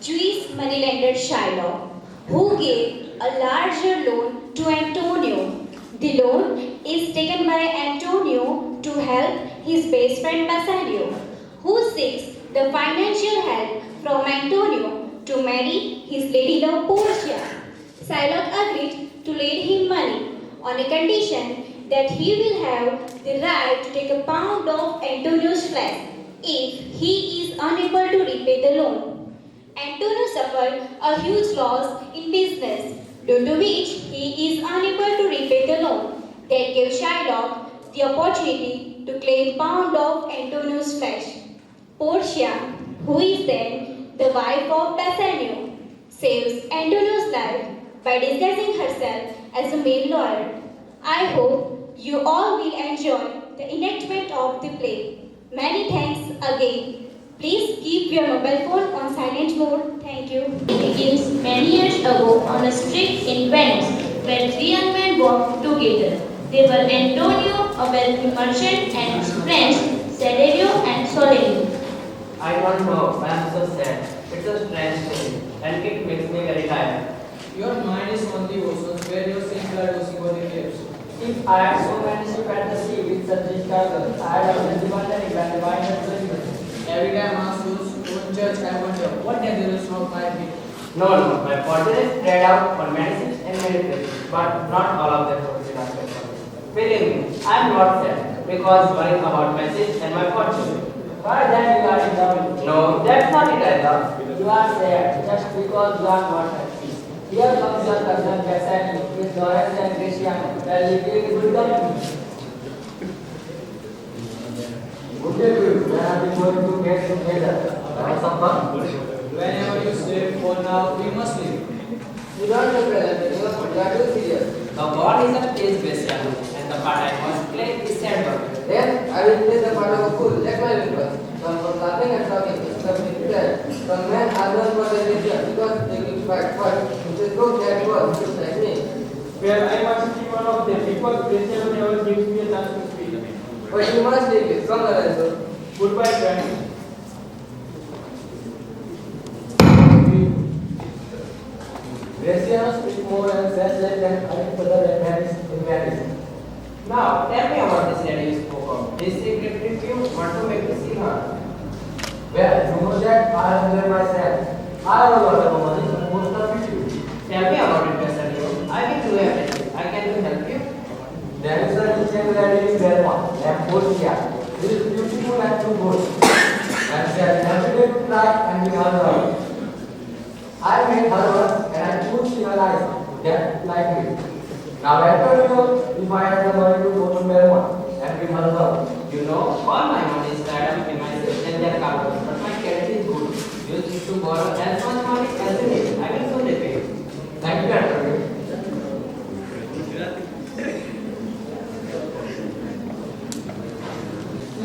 Jewish moneylender Shylock, who gave a larger loan to Antonio. The loan is taken by Antonio to help his best friend Bassanio, who seeks the financial help from Antonio to marry his lady love Portia. Shylock agreed to lend him money on a condition that he will have the right to take a pound of Antonio's flesh if he is unable to repay the loan. Antonio suffered a huge loss in business, due to which he is unable to repay the loan. That gave Shylock the opportunity to claim pound of Antonio's flesh. Portia, who is then the wife of Bassanio, saves Antonio's life by disguising herself as a male lawyer. I hope you all will enjoy the enactment of the play. Many thanks again. Please keep your mobile phone on silent mode. Thank you. It begins many years ago on a street in Venice, where three young men walked together. They were Antonio, a wealthy merchant, and his friends Saderio and Solenio. I don't know, but I'm so sad. It's a strange thing, and it makes me very tired. Your mind is on the oceans where your sails are tossing on the waves. If I had so many ships at the sea with such rich cargo, I'd have been wondering when the wine had delivered. Every time I don't judge, I wonder what dangerous rock might be. No, my fortune is spread out on many ships and many places, but not all of them would be transferred for me. Believe me, I'm not sad because worrying about my ships and my fortune. Why then you are in love? No, that's not it either. You are sad just because you are not at peace. Here comes your cousin Bassanio with Lawrence and Graciano. Well, you give good company. Good day to you. When are we going to get together? Have some fun? Whenever you say for now, we must leave. You don't know present, you are too serious. The God is a stage Graciano, and the part I must play is sad one. Then I will play the part of a fool, like my little. Some for laughing and talking, it's a big deal. Some men are known for their nature because they keep fight first. It is good that was just like me. Well, I must be one of them because Graciano never gives me a chance to speak. But you must take it. Come, Lorenzo. Goodbye, friend. Graciano speaks more and says less than any other Venice in Venice. Now, tell me about this lady you spoke of. This secret trip you want to make me see her. Well, you know that I am there myself. I have a lot of money to most of you. Tell me about it, Bassanio. I will do everything. I can help you. There is a rich lady in Belmont, named Portia. She is beautiful and too good. And she has never been to fly and be her. I met her once and I could see her eyes, that like me. Now Antonio, if I had the money to go to Belmont and give her love. You know, all my money is tied up in my safe and their cargo, but my credit is good. Use it to borrow as much money as you need. I will soon repay you. Thank you, Antonio.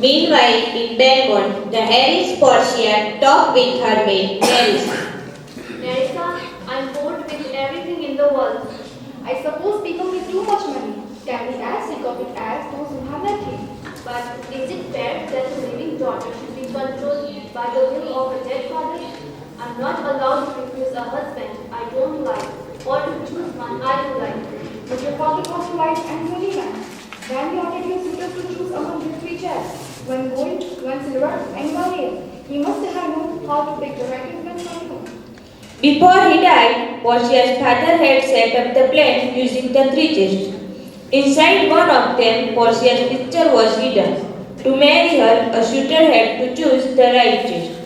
Meanwhile, in Belmont, the heiress Portia talked with her maid, Nerissa. Nerissa, I'm bored with everything in the world. I suppose people with too much money can be as sick of it as those who have nothing. But is it fair that a living daughter should be controlled by the will of a dead father? I'm not allowed to refuse a husband I don't like or to choose one I don't like. But your father was a wise and holy man. Then he ordered your suitors to choose among the three chairs, one gold, one silver, and one lead. He must have known how to pick the right husband for you. Before he died, Portia's father had set up the plan using the three chests. Inside one of them, Portia's picture was hidden. To marry her, a suitor had to choose the right chest.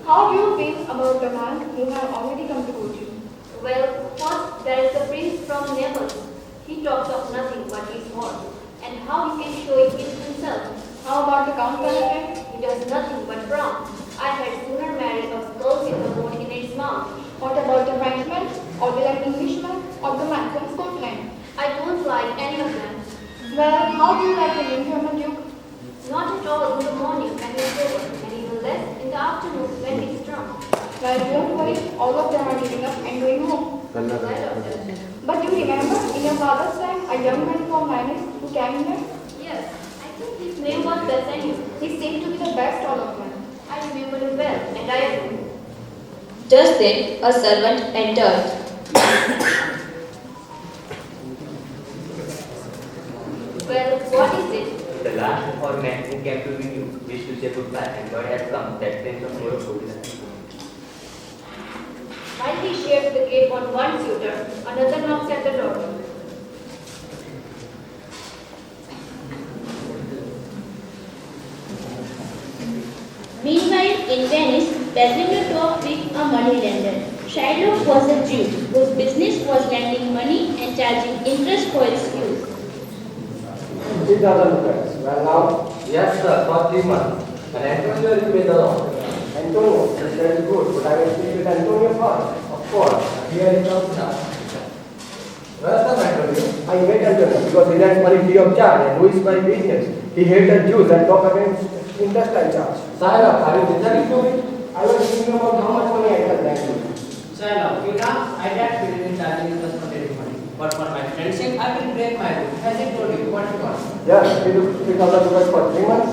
How do you feel about the man who have already come to court you? Well, first there is the prince from Naples. He talks of nothing but his horse and how he can show it in himself. How about the Count Palatine? He does nothing but frown. I had sooner marry a skull with a bone in its mouth. What about the Frenchman, or the young Englishman, or the man from Scotland? I don't like any of them. Well, how do you like the young German Duke? Not at all in the morning when he's sober, and even less in the afternoon when he's drunk. Well, don't worry, all of them are giving up and going home. Glad of them. But do you remember, in your father's time, a young man from Venice who came here? Yes, I think his name was Bassanio. He seemed to be the best all of them. I remember him well, and I agree. Just then, a servant entered. Well, what is it? The last four men who came to meet you wish to say goodbye, and word has come that trains of more food. While he shares the cake on one suitor, another knocks at the door. Meanwhile, in Venice, Bassanio talked with a moneylender. Shylock was a Jew whose business was lending money and charging interest for its use. 3,000 rupees. Well now? Yes sir, for 3 months. And Antonio will pay the loan. Antonio, that's very good, but I will speak with Antonio first. Of course. Here he comes now. Where's the Antonio? I hate Antonio because he lends money free of charge and ruins my business. He hates the Jews and talk against interest and charge. Shylock, are you listening to me? I was thinking about how much money I can lend you. Shylock, you know, I don't believe in charging interest for daily money. But for my friend's sake, I will break my rule. As I told you, what you want? Yes, 3,000 rupees for 3 months.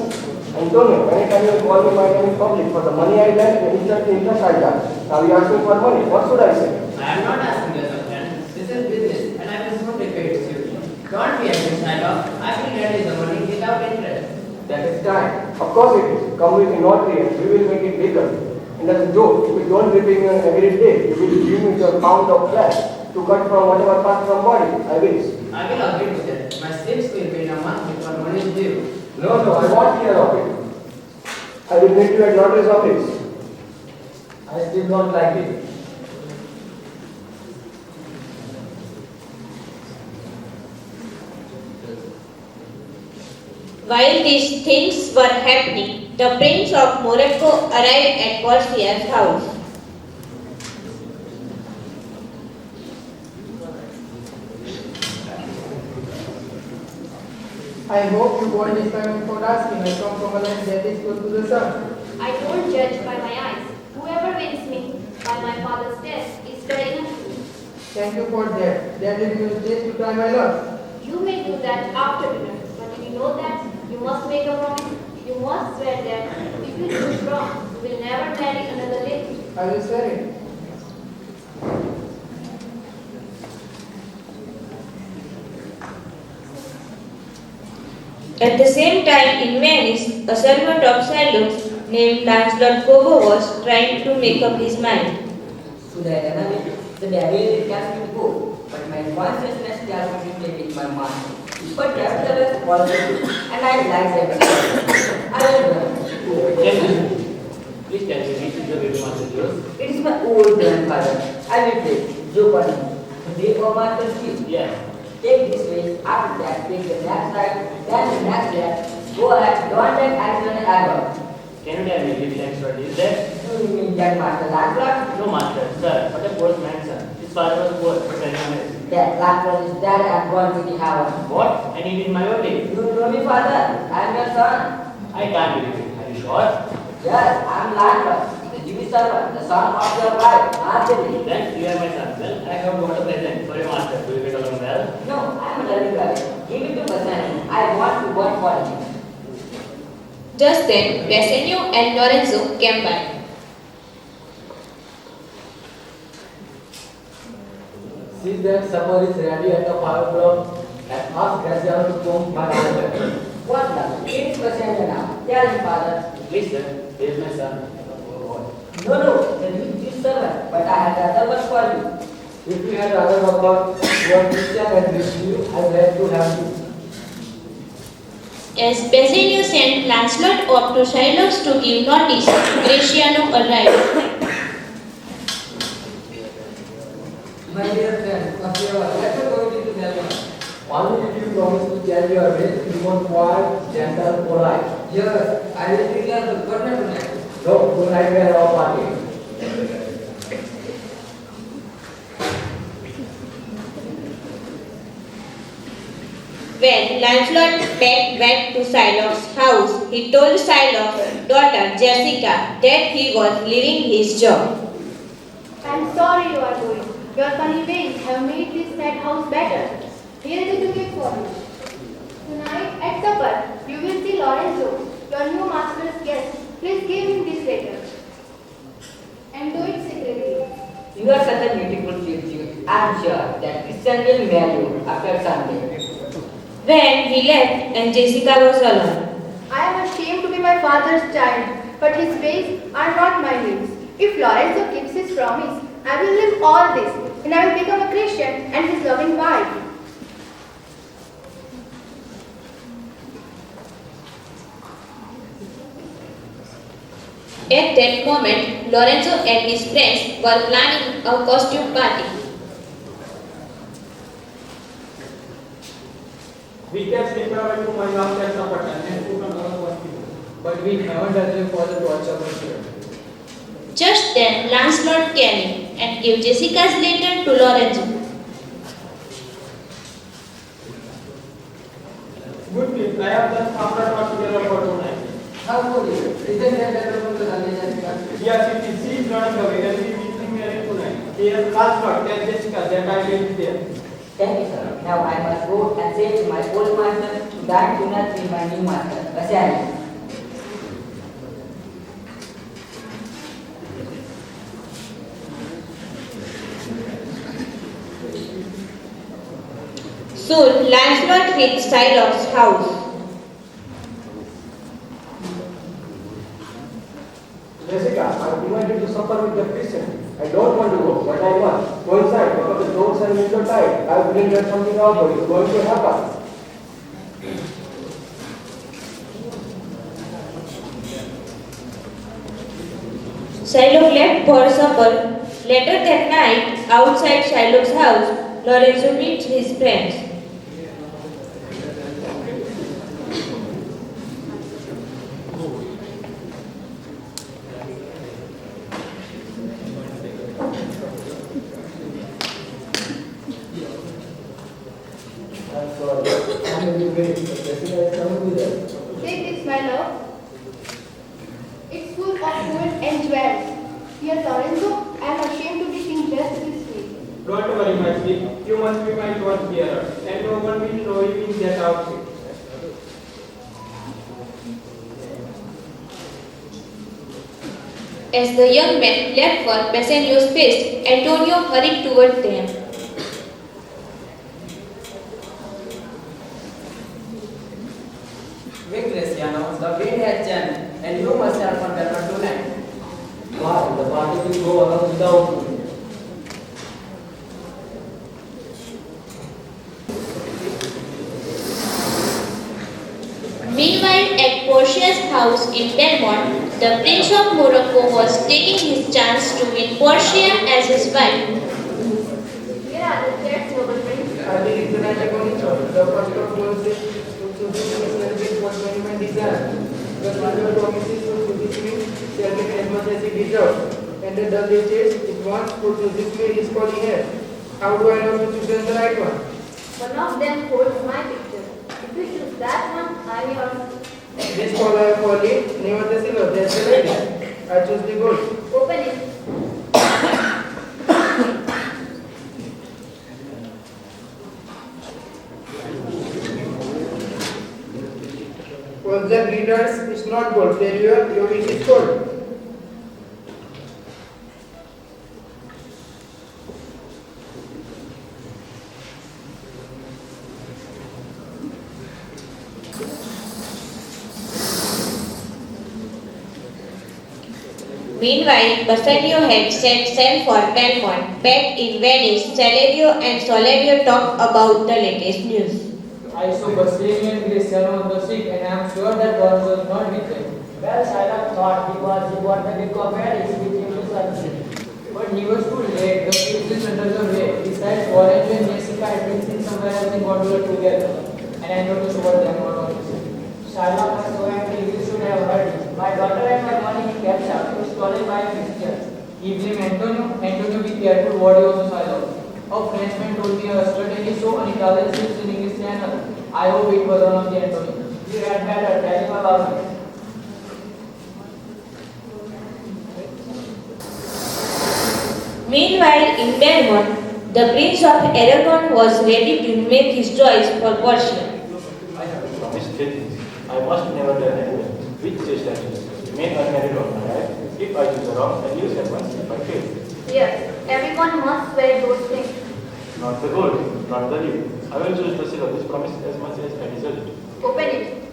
Antonio, anytime you call me my name in public for the money I lent and interest I charge. Now you asking for money. What should I say? I am not asking you as a friend. This is business, and I will soon repay it to you. Don't be angry, Shylock. I will lend you the money without interest. That is time. Of course it is. Come with the notary and we will make it legal. And as a joke, if you don't repay me on every day, you will give me your pound of flesh to cut from whatever part from body. I wish. I will agree to that. My slips will be in a month before money is due. No, I want hear of it. I will meet you at notary's office. I still don't like it. While these things were happening, the Prince of Morocco arrived at Porcia's house. I hope you won't disturb me for asking. I come from a land that is close to the sun. I don't judge by my eyes. Whoever wins me by my father's death is very enough. Thank you for that. That will give me taste to try my luck. You may do that after dinner, but if you know that, you must make a promise. You must swear that if you do wrong, you will never marry another lady. I will swear it. At the same time, in Venice, a servant of Shylock's named Lancelot Cobo was trying to make up his mind. The devil is cast me go, but my consciousness tells me to take it in my mind. But nevertheless, positive, and I like that. I will learn. Please tell me which is the baby master yours? It is my old grandfather. I will take Jeopardy. The day of master's gift. Yes. Take this way, after that, take the next right, then the next left. Go ahead, don't take accident ever. Can you tell me which Lancelot is there? You mean that master Lancelot? No master, sir. What a poor man's son. His father was poor, but very honest. That Lancelot is dead and gone to the heaven. What? And he is my own day. You know me, father. I am your son. I can't believe it. Are you sure? Yes, I am Lancelot, the Jewish servant, the son of your wife, Marjorie. Then you are my son. Well, I have got a present for your master. Do you get along well? No, I am a loving guy. Give it to Bassanio. I want to work for him. Just then, Bassanio and Lorenzo came by. See that supper is ready at the 5 o'clock and ask Graciano to come by order. What now? It is Bassanio now. Tell him, father. Please, sir. Here is my son. No, the Jewish servant, but I had other work for you. If you had other work, you are Christian and Muslim, I am glad to have you. As Bassanio sent Lancelot up to Shylock to give notice, Graciano arrived. My dear friend, let us go to the Belgium. Only if you promise to change your ways, you want quiet, gentle, polite. Yes, I will be there to partner tonight. No, tonight we are all party. When Lancelot went to Shylock's house, he told Shylock's daughter Jessica that he was leaving his job. I'm sorry you are going. Your funny ways have made this sad house better. Here is a ticket for you. Tonight at supper, you will see Lorenzo, your new master's guest. Please give him this letter. And do it secretly. You are such a beautiful child. I am sure that Christian will marry you after Sunday. When he left and Jessica was alone, I am ashamed to be my father's child, but his ways are not my ways. If Lorenzo keeps his promise, I will leave all this and I will become a Christian and his loving wife. at that moment, Lorenzo and his friends were planning a costume party. We kept separate to my after supper time and put on our costume. But we never touched your father to watch our shirt. Just then, Lancelot came in and gave Jessica's letter to Lorenzo. Good news, I have just found out what together for tonight. How could you? Isn't that letter from the Sunday Jessica? Yes, it is. She is running away and we will be married tonight. He has last word, tell Jessica that I will be there. Thank you, sir. Now I must go and say to my old master to that do not be my new master, Bassanio. Soon, Lancelot hit Shylock's house. Jessica, I am invited to supper with the Christian. I don't want to go, but I must. Go inside because the doors and windows tight. I will bring that something out for you. Going to happen. Shylock left for supper. Later that night, outside Shylock's house, Lorenzo meets his friends. I'm sorry. I'm really great. Jessica is coming with us. Take this, my love. It's full of gold and jewels. Dear Lorenzo, I am ashamed to be seen dressed this way. Don't worry, my sweet. You must be my God bearer, and no one will know you in that outfit. As the young men left for Bassanio's feast, Antonio hurried toward them. Quick, Graciano, the wind has changed, and you must have fun better tonight. Why? The party will go on without me. Meanwhile, at Portia's house in Belmont, the Prince of Morocco was taking his chance to win Portia as his wife. Here are the threats, noble prince. I will recognize the condition. The first of all is to celebrate what my desire. The father promises to this me shall get as much as he deserves. And the does it wants to this me his calling here. How do I know which is the right one? One of them holds my picture. If you choose that one, I am yours. This call I call it, never the silver, that's the lady. I choose the gold. Open it. Was the readers, it's not gold. Failure, your wish is gold. Meanwhile, Bassanio had set sail for Belmont. Back in Venice, Saladino and Solavio talked about the latest news. I saw Bassanio and Graciano on the ship, and I am sure that God was not with them. Well, Shylock thought he got the Duke of Paris with him to succeed. But he was too late. The ship is under the way. Besides, Lorenzo and Jessica had been seen somewhere else in Gondola together, and I noticed what them were on the ship. Shylock was so angry, you should have heard it. My daughter and my money he kept out was stolen by Christians. He blamed Antonio. Antonio, be careful what he also Shylock. A Frenchman told me yesterday so an Italian ship in English Channel. I hope it was one of the Antonio. You had better tell him about it. Meanwhile, in Belmont, the Prince of Aragon was ready to make his choice for Portia. I have promised three things. I must never tell anyone which chase I choose. Remain unmarried all my life. If I choose wrong, then use at once if I fail. Yes, everyone one must wear those things. Not the gold, not the ring. I will choose the silver. This promise as much as I deserve it. Open it.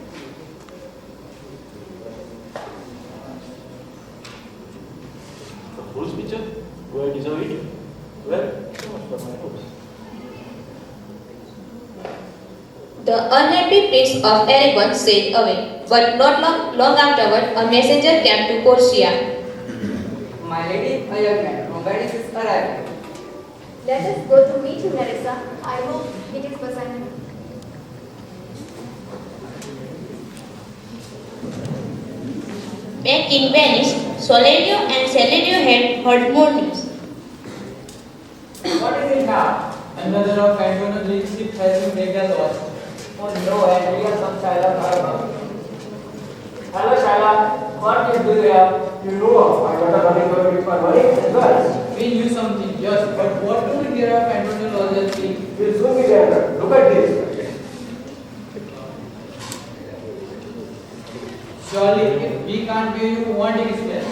The fool's picture? Do I deserve it? Well, so much for my hopes. The unhappy prince of Aragon sailed away, but not long afterward a messenger came to Portia. My lady, a young man from Venice is arriving. Let us go to meet you, Nerissa. I hope it is Bassanio. Back in Venice, Solenio and Selenio had heard more news. What is it now? Another of Antonio's ship has been taken lost. Oh no, and we are some Shyla Karma. Hello, Shaila. What is doing here? You know, I got a running over with my money as well. We knew something, yes, but what do we hear of Antonio Lodge's thing? We'll soon be there. Look at this. Surely, if we can't pay you, won't explain.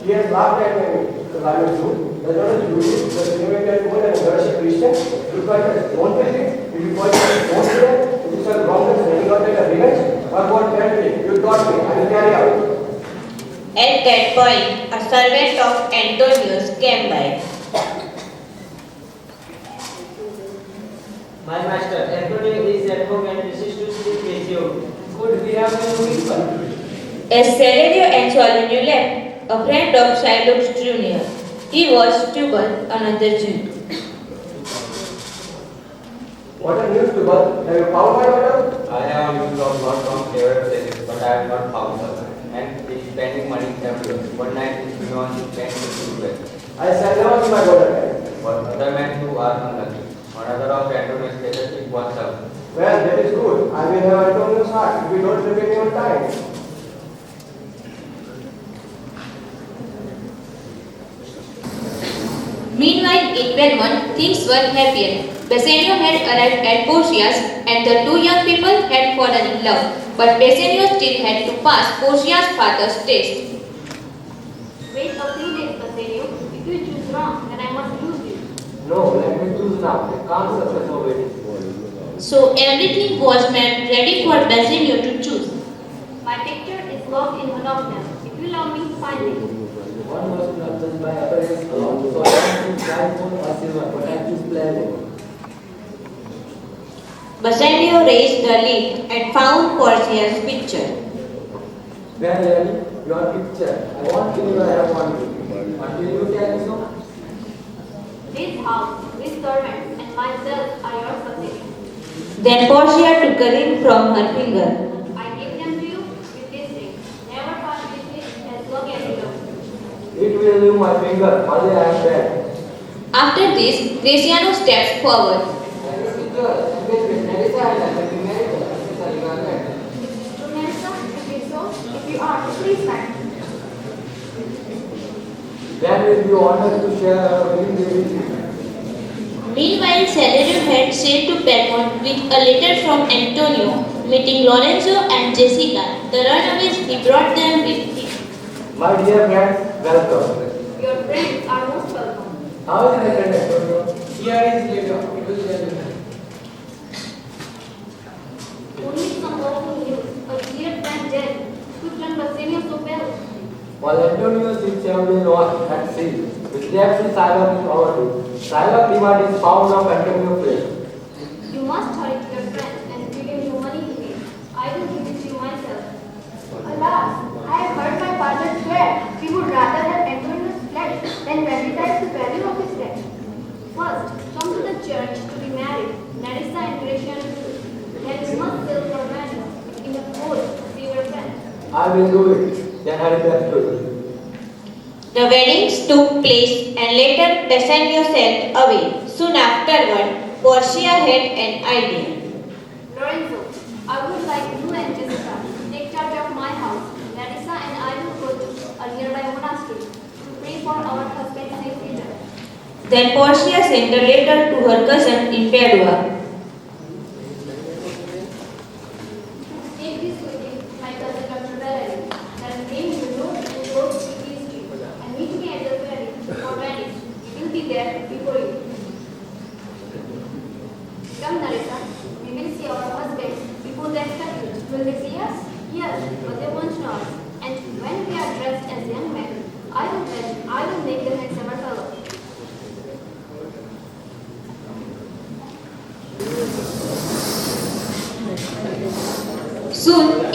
He has laughed at me because I am a Jew. Does not a Jew, the Cinematic woman and a Russian Christian. You fight us, don't believe it. If you fight us, don't fear. If you serve wrongness and you not take a revenge, or God help me, you got me, I will carry out. At that point, a servant of Antonio's came by. My master, Antonio is at home and wishes to speak with you. Could we have a whisper? As Selenio and Solenio left, a friend of Shylock's drew near. He was Tubal, another Jew. What a news to birth. Have you found my daughter? I have used of not from favorite places, but I have not found her. And he is spending money everywhere. One night he is on his bank to well. I shall never see my daughter. But other men who are unlucky. Another of Antonio's relationship was up. Well, that is good. I will have Antonio's heart if we don't repay me on time. Meanwhile, in Belmont, things were happier. Bassanio had arrived at Porcia's and the two young people had fallen in love. But Bassanio still had to pass Porcia's father's test. Wait a few days, Bassanio. If you choose wrong, then I must lose you. No, let me choose now. I can't success over waiting. So everything was made ready for Bassanio to choose. My picture is locked in one of them. If you love me, find it. One was not judged by appearance alone, so I don't choose iPhone or silver, but I choose playable. Bassanio raised the lid and found Porcia's picture. Well, really, your picture. I won't believe I have one until you tell me so. This house, this servant, and myself are yours, Bassanio. Then Porcia took a ring from her finger. I give them to you with this ring. Never part with it as long as you love me. It will leave my finger. Mother, I am dead. After this, Graciano stepped forward. And this is your engagement. Nerissa and I will be married. Sorry, you are right. To Nerissa, if it is so, if you are, please sign. Then will be honored to share our wedding day with you. Meanwhile, Saladin had sailed to Belmont with a letter from Antonio, meeting Lorenzo and Jessica. The runaways he brought them with him. My dear friends, welcome. Your friends are most welcome. How is my friend Antonio? Here is later. It will tell you. Only some awful news. A dear friend dead. Who turned Bassanio so well? While Antonio's ships have been lost at sea, with depth in Cylon is overlooked. Cylon demand is found of Antonio's place. You must hurry to your friend and give him your money to me. I will give it to you myself. Alas, I have heard my father swear he would rather have Antonio's flesh than recognize the value of his death. First, come to the church to be married. Nerissa and Graciano too. Then you must sail for Venice in a boat to see your friend. I will do it. Then I will back to you. The weddings took place and later Bassanio sailed away. Soon afterward, Porcia had an idea. Lorenzo, I would like you and Jessica to take charge of my house. Nerissa and I will go to a nearby monastery to pray for our husband's safe return. Then Porcia sent a letter to her cousin in Padua. Take this with you, my cousin Dr. Valerie. That name you know will go to the street and meet me at the ferry for Venice. You will be there before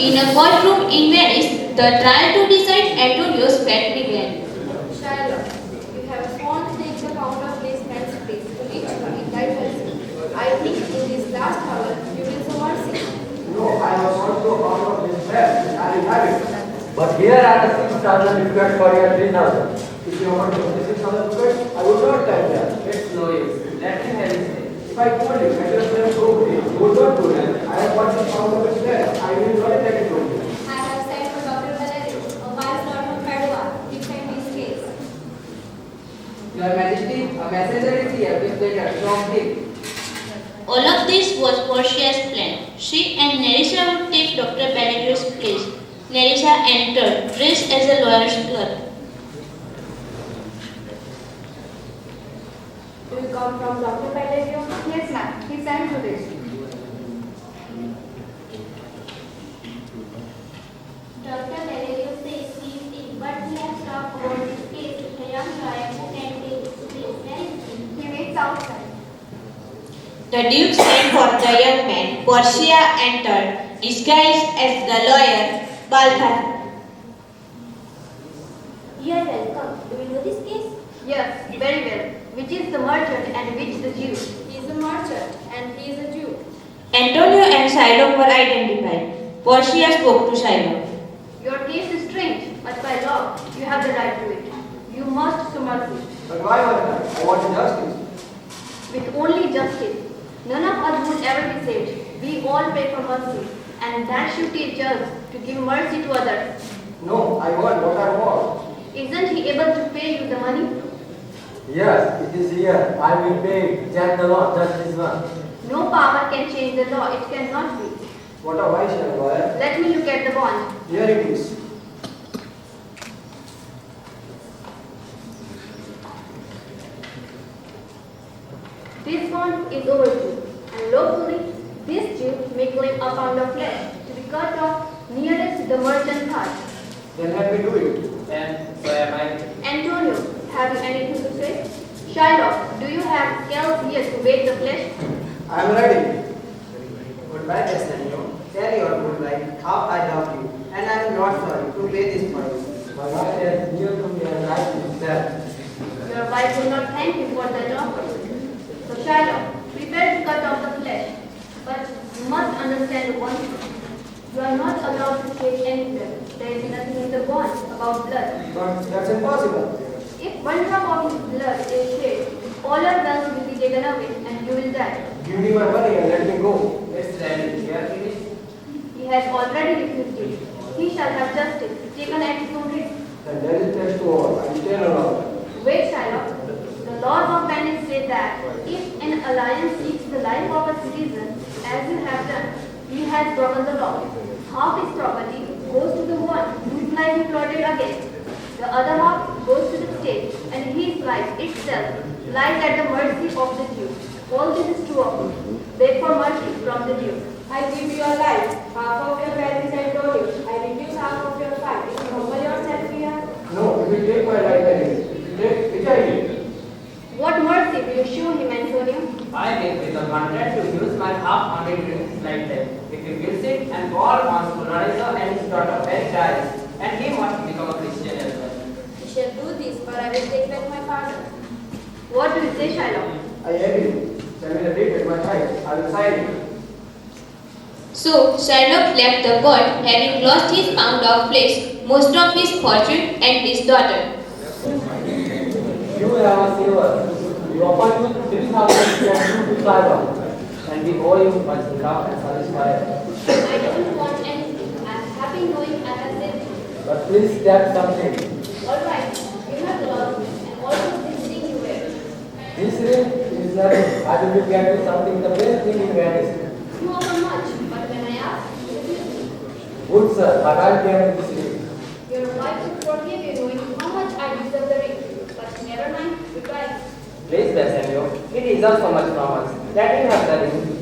In a courtroom in Venice, the trial to decide Antonio's fate began. Shylock, you have sworn to take the count of this man's place to which you indict mercy. I think in this last hour you will show mercy. No, I was not to account of this man. I will have it. But here are the 6,000 required for your 3,000. If you want 26,000 required, I would not time that. It's no use. Let him have his say. If I told you, let us friend go with you would not do that. I have got this pound of his there. I will not take it from you. I have sent for Dr. Valerio, a wise lord from Padua, to defend this case. Your Majesty, a messenger is here with letter from him. All of this was Portia's plan. She and Nerissa would take Dr. Palladio place. Nerissa entered, dressed as a lawyer's clerk. Do you come from Dr. Palladio? Yes, ma'am. He sent you this. Dr. Valerio says he is ill, but he has talked about this case with a young lawyer who can take his place. Where is he? He waits outside. The Duke sent for the young man. Portia entered, disguised as the lawyer, Balthazar. You are welcome. Do you know this case? Yes, very well. Which is the merchant and which the Jew? He is a merchant and he is a Jew. Antonio and Shylock were identified. Portia spoke to Shylock. Your case is strange, but by law, you have the right to it. You must show mercy. But why was that? I want justice. With only justice, none of us would ever be saved. We all pray for mercy, and that should teach us to give mercy to others. No, I want what I want. Isn't he able to pay you the money? Yes, it is here. I will pay. Jack the law, just this one. No power can change the law. It cannot be. What a wise young lawyer. Let me look at the bond. Here it is. This bond is overdue, and lawfully, this Jew may claim a pound of flesh to be cut off nearest the merchant's heart. Then let me do it. And so am I. Antonio, have you anything to say? Shylock, do you have scales here to weigh the flesh? I am ready. Goodbye, Bassanio. Tell your good wife how I love you, and I am not sorry to pay this price. My wife has near to me and I to death. Your wife will not thank you for that offer. So Shylock, prepare to cut off the flesh. But you must understand one thing. You are not allowed to shave anywhere. There is nothing in the bond about blood. But that's impossible. If one drop of his blood is shed, all your wealth will be taken away and you will die. Give me my money and let me go. It's ready. Here it is. He has already refused it. He shall have justice taken at his own risk. And there is test to all. I stand alone. Wait, Shylock. The laws of Venice say that if an alliance seeks the life of a citizen, as you have done, he has broken the law. Half his property goes to the one whose life he plotted against. The other half goes to the state, and his life itself lies at the mercy of the Jew. All this is true of you. Beg for mercy from the Jew. I give you your life, half of your wealth is Antonio. I reduce half of your fight. If you humble yourself here. No, if you take my life and take it, I will. What mercy will you show him, Antonio? I make with a contract to use my half-funded during his lifetime. If he builds it and Paul wants to Lorenzo and his daughter Mary dies, and he must become a Christian as well. We shall do this, but I will take back my father. What do you say, Shylock? I agree. Send me the date at my time. I will sign it. So Shylock left the court, having lost his pound of flesh, most of his fortune, and his daughter. You have a silver. You offer you 3,000 to Saiba. And we owe you much love and satisfaction. I don't want anything. I am happy knowing I have saved you. But please get something. All right, you have lost me, and also this ring you wear. This ring is nothing. I will get you something, the best thing in Venice. You offer much, but when I ask, you refuse. Good sir, but I'll get this ring. Your wife would forgive you knowing how much I deserve the ring. But never mind, goodbye. Please, Bassanio, he deserves so much from us. Let him have the ring.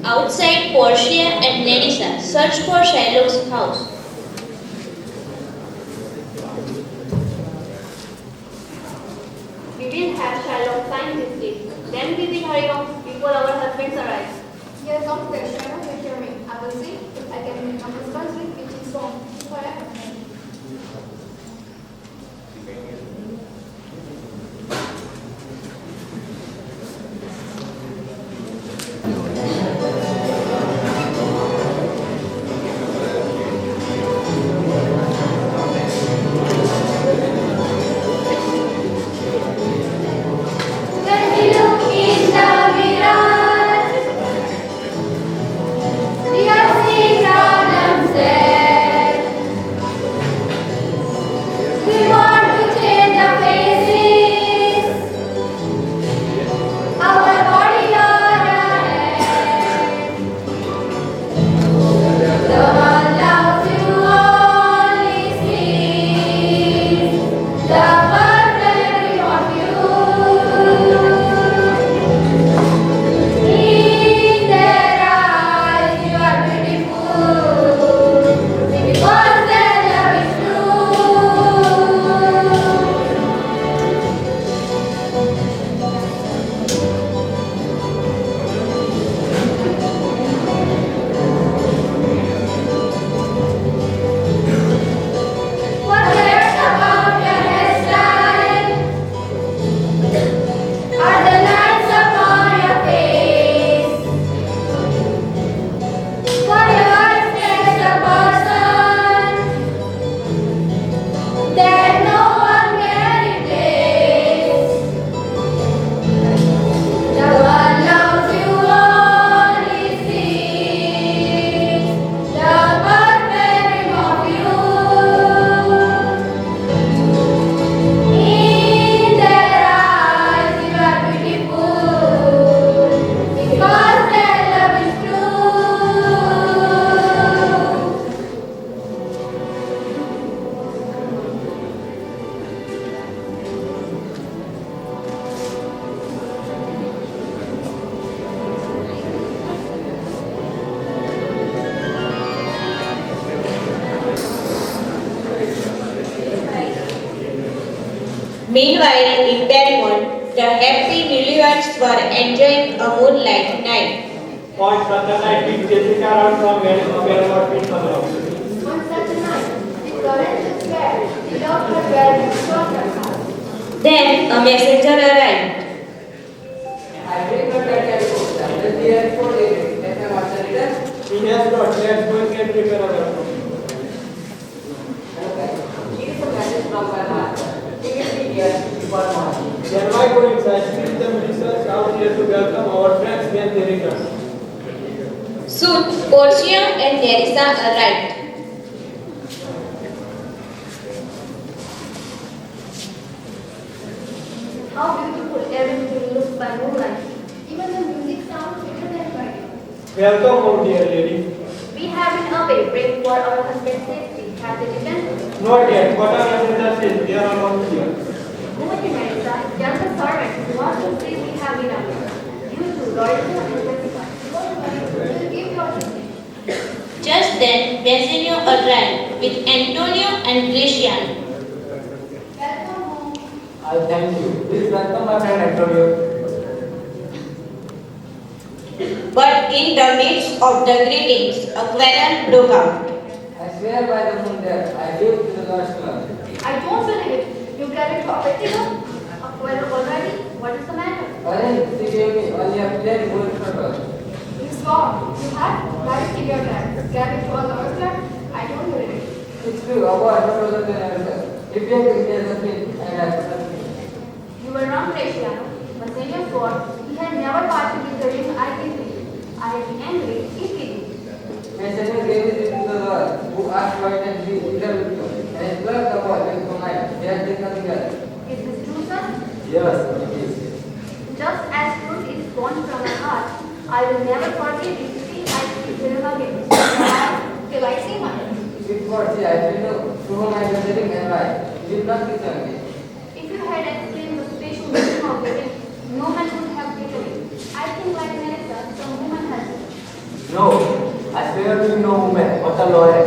Outside, Portia and Nerissa searched for Shylock's house. We will have Shylock Meanwhile, in Belmont, the happy newlyweds were enjoying a moonlight night. One Sunday night, we Jessica around from where been coming up. One such night, the current was bad. The doctor were in her house. Then a messenger arrived. I bring her that airport. After the airport, let my master return. He has got, let's go and get prepared our Okay. Here is a message from my master. He will be here before morning. Then why go inside? Spirit them research out here to welcome our friends when they return. Soon, Portia and Nerissa arrived. How beautiful everything looks by moonlight. Even the music sounds better than radio. Welcome, oh dear lady. We have been away praying for our husband's safety. Have they returned? Not yet, but our messenger says they are almost here. Go to Marissa, tell the servant who wants to see we have been away. You two, Lorenzo and Jessica. Go to Marissa, we'll give your ticket. Just then, Bassanio arrived with Antonio and Graciano. Welcome home. I thank you. Please welcome my friend Antonio. But in the midst of the greetings, a quarrel broke out. I swear by the moon that I live in the Lord's club. I don't believe it. You get it to a festival? Well, already? What is the matter? Orange, she gave me only a plain gold photo. It's gone. You had? Why did you get that? Get it to a lover's club? I don't believe it. It's true, about no closer than ever. If you can get the thing, and I have You were wrong, Graciano. Bassanio swore he had never parted with the ring I gave him. I would be angry if he did. Messenger gave it to the Lord, who asked for it and he returned with you. And his blood the boy went to night. They had taken together. Is this true, son? Yes, it is. Just as truth is gone from my heart, I will never forget it till I see him again. Till I see my Sweet God, see, I know to whom I was living and why. You did not return me. If you had explained the special meaning of the ring, no man would have taken it. I think like Melissa, some woman has it. No, I swear to you no woman, but a lawyer.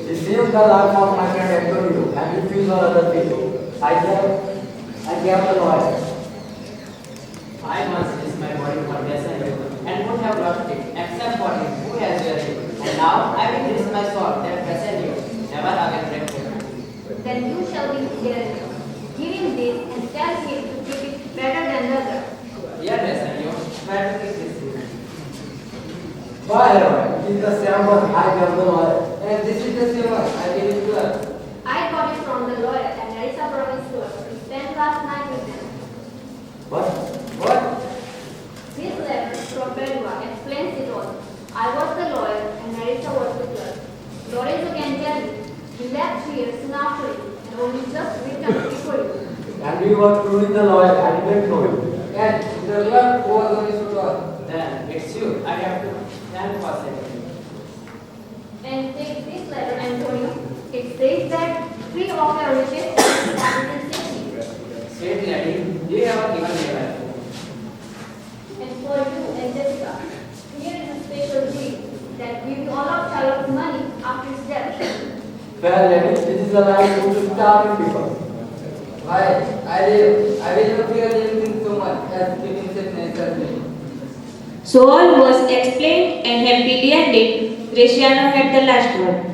Receive the life of my friend Antonio and refuse all other people. I gave the lawyer. I must risk my body for Bassanio and would have lost it except for him who has wear it. And now I will risk my sword that Bassanio never again break it. Then you shall be here. Give him this and tell him to keep it better than the other. Dear Bassanio, try to keep this secret. Why, Lord? It is the same one I gave the lawyer. And this is the same one. I gave it to her. I got it from the lawyer and Marissa promised to us. We spent last night with them. What? What? This letter from Padua explains it all. I was the lawyer and Marissa was the judge. Lorenzo can tell you, he left here soon after it and only just returned before you. And we were truly the lawyer. I didn't know it. And the Lord who was on his foot. Then it's you. I have to thank for saving me. And take this letter, Antonio. It says that 3 of your riches have been safety. Sweet lady, you have given me life. And for you and Jessica, here is a special deed that gives you all of Charlotte's money after his death. Fair lady, this is the life you should starve people. Why? I will not fear anything so much as keeping such nature. So all was explained and happily ended. Graciano had the last word.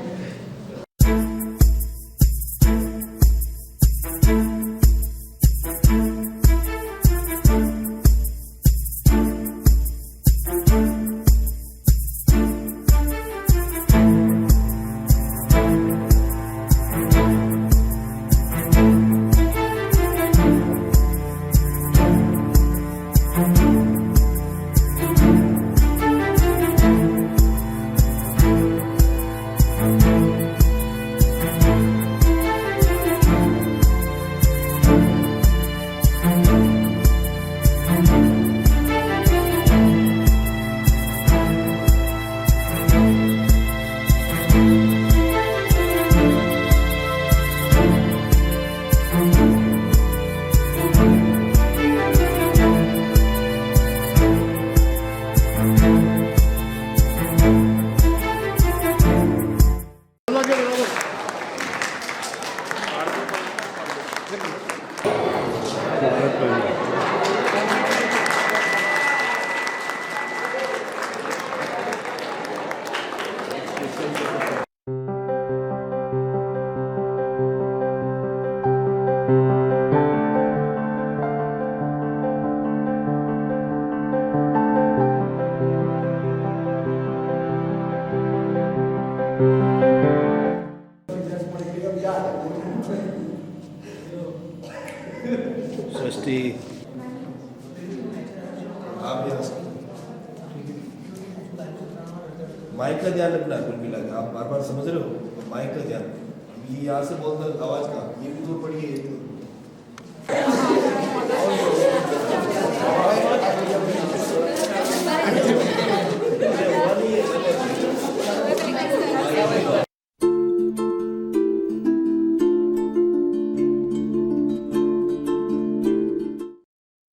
षष्ठी आप यहाँ से mic का ध्यान रखना है कुल मिला के आप बार बार समझ रहे हो माइक का ध्यान ये यहाँ से बोलता आवाज का ये भी दूर पड़ी है